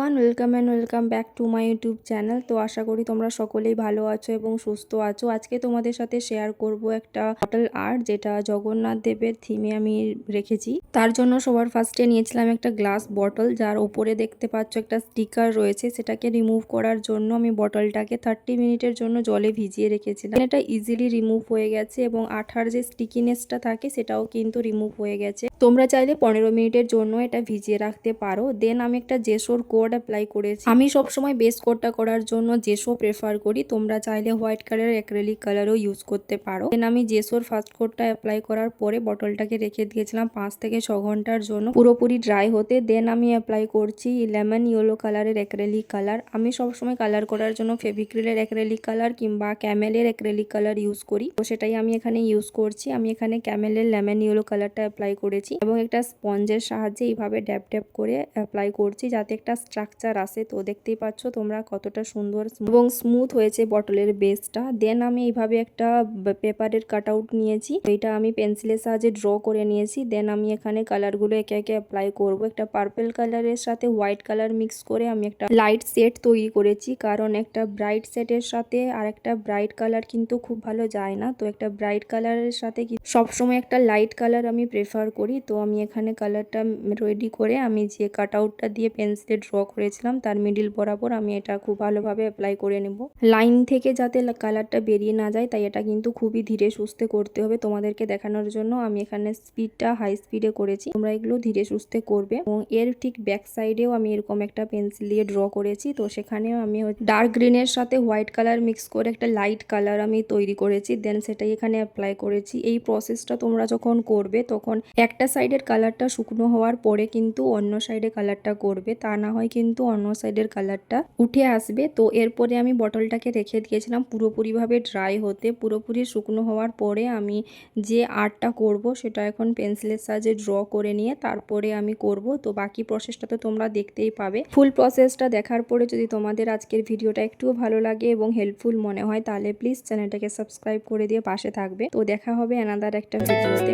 Everyone welcome back to my YouTube channel. তো আশা করি তোমরা সকলেই ভালো আছো এবং সুস্থ আছো। আজকে তোমাদের সাথে শেয়ার করব একটা বটল আর্ট, যেটা জগন্নাথ দেবের থিমে আমি রেখেছি। তার জন্য সবার ফার্স্টে নিয়েছিলাম একটা গ্লাস বটল, যার ওপরে দেখতে পাচ্ছ একটা স্টিকার রয়েছে। সেটাকে রিমুভ করার জন্য আমি বটলটাকে 30 মিনিটের জন্য জলে ভিজিয়ে রেখেছিলাম। এটা ইজিলি রিমুভ হয়ে গেছে এবং আঠার যে স্টিকিনেসটা থাকে সেটাও কিন্তু রিমুভ হয়ে গেছে। তোমরা চাইলে 15 মিনিটের জন্য এটা ভিজিয়ে রাখতে পারো। দেন আমি একটা জেসোর কোড অ্যাপ্লাই করেছি। আমি সবসময় বেস কোডটা করার জন্য জেসো প্রেফার করি। তোমরা চাইলে হোয়াইট কালার অ্যাক্রিলিক কালারও ইউজ করতে পারো। দেন আমি জেসোর ফার্স্ট কোডটা অ্যাপ্লাই করার পরে বটলটাকে রেখে দিয়েছিলাম 5 থেকে 6 ঘন্টার জন্য পুরোপুরি ড্রাই হতে। দেন আমি অ্যাপ্লাই করছি লেমন ইয়েলো কালারের অ্যাক্রিলিক কালার। আমি সবসময় কালার করার জন্য ফেভিক্রিলের অ্যাক্রিলিক কালার কিংবা ক্যামেলের অ্যাক্রিলিক কালার ইউজ করি, তো সেটাই আমি এখানে ইউজ করছি। আমি এখানে ক্যামেলের লেমন ইয়েলো কালারটা অ্যাপ্লাই করেছি এবং একটা স্পঞ্জের সাহায্যে এইভাবে ড্যাব ড্যাব করে অ্যাপ্লাই করছি, যাতে একটা স্ট্রাকচার আসে। তো দেখতেই পাচ্ছ তোমরা কতটা সুন্দর এবং স্মুথ হয়েছে বটলের বেসটা। দেন আমি এইভাবে একটা পেপারের কাট আউট নিয়েছি, এটা আমি পেন্সিলের সাহায্যে ড্র করে নিয়েছি। দেন আমি এখানে কালারগুলো একে একে অ্যাপ্লাই করব। একটা পার্পল কালারের সাথে হোয়াইট কালার মিক্স করে আমি একটা লাইট সেট তৈরি করেছি, কারণ একটা ব্রাইট সেটের সাথে আর একটা ব্রাইট কালার কিন্তু খুব ভালো যায় না। তো একটা ব্রাইট কালারের সাথে সবসময় একটা লাইট কালার আমি প্রেফার করি। তো আমি এখানে কালারটা রেডি করে আমি যে কাট আউটটা দিয়ে পেন্সিলে ড্র করেছিলাম তার মিডিল বরাবর আমি এটা খুব ভালোভাবে অ্যাপ্লাই করে নেব। লাইন থেকে যাতে কালারটা বেরিয়ে না যায়, তাই এটা কিন্তু খুবই ধীরে সুস্থে করতে হবে। তোমাদেরকে দেখানোর জন্য আমি এখানে স্পিডটা হাই স্পিডে করেছি, তোমরা এগুলো ধীরে সুস্থে করবে। এবং এর ঠিক ব্যাক সাইডেও আমি এরকম একটা পেন্সিল দিয়ে ড্র করেছি। তো সেখানেও আমি ডার্ক গ্রিনের সাথে হোয়াইট কালার মিক্স করে একটা লাইট কালার আমি তৈরি করেছি। দেন সেটাই এখানে অ্যাপ্লাই করেছি। এই প্রসেসটা তোমরা যখন করবে তখন একটা সাইডের কালারটা শুকনো হওয়ার পরে কিন্তু অন্য সাইডে কালারটা করবে, তা না হয় কিন্তু অন্য সাইডের কালারটা উঠে আসবে। তো এরপরে আমি বটলটাকে রেখে দিয়েছিলাম পুরোপুরিভাবে ড্রাই হতে। পুরোপুরি শুকনো হওয়ার পরে আমি যে আর্টটা করব সেটা এখন পেন্সিলের সাহায্যে ড্র করে নিয়ে তারপরে আমি করব। তো বাকি প্রসেসটা তো তোমরা দেখতেই পাবে। ফুল প্রসেসটা দেখার পরে যদি তোমাদের আজকের ভিডিওটা একটুও ভালো লাগে এবং হেল্পফুল মনে হয়, তাহলে প্লিজ চ্যানেলটাকে সাবস্ক্রাইব করে দিয়ে পাশে থাকবে। তো দেখা হবে অ্যানাদার একটা ভিডিওতে।